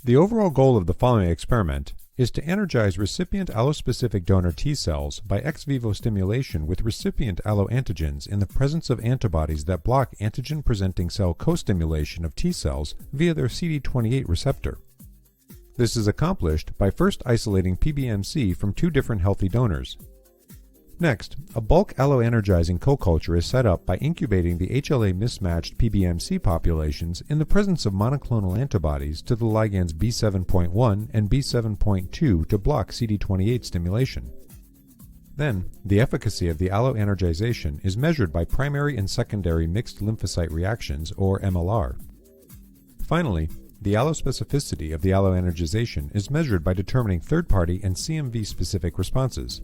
The overall goal of the following experiment is to energize recipient allospecific donor T cells by ex vivo stimulation with recipient alloantigens in the presence of antibodies that block antigen-presenting cell co-stimulation of T cells via their CD28 receptor. This is accomplished by first isolating PBMC from two different healthy donors. Next, a bulk alloenergizing co-culture is set up by incubating the HLA-mismatched PBMC populations in the presence of monoclonal antibodies to the ligands B7.1 and B7.2 to block CD28 stimulation. Then, the efficacy of the alloenergization is measured by primary and secondary mixed lymphocyte reactions, or MLR. Finally, the allospecificity of the alloenergization is measured by determining third-party and CMV-specific responses.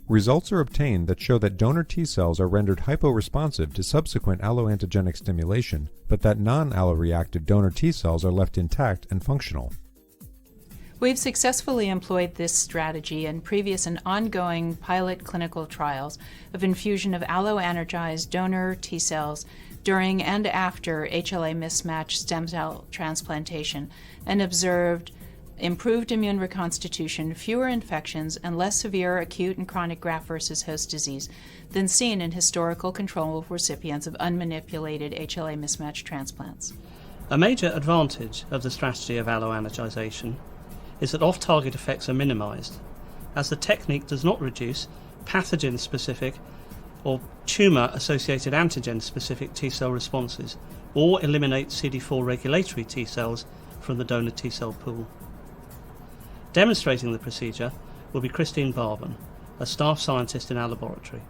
Results are obtained that show that donor T cells are rendered hyporesponsive to subsequent alloantigenic stimulation, but that non-alloreactive donor T cells are left intact and functional. We've successfully employed this strategy in previous and ongoing pilot clinical trials of infusion of alloenergized donor T cells during and after HLA mismatched stem cell transplantation and observed improved immune reconstitution, fewer infections, and less severe acute and chronic graft versus host disease than seen in historical control recipients of unmanipulated HLA mismatched transplants. A major advantage of the strategy of alloenergization is that off-target effects are minimized, as the technique does not reduce pathogen-specific or tumor-associated antigen-specific T cell responses or eliminate CD4 regulatory T cells from the donor T cell pool. Demonstrating the procedure will be Christine Barbon, a staff scientist in our laboratory.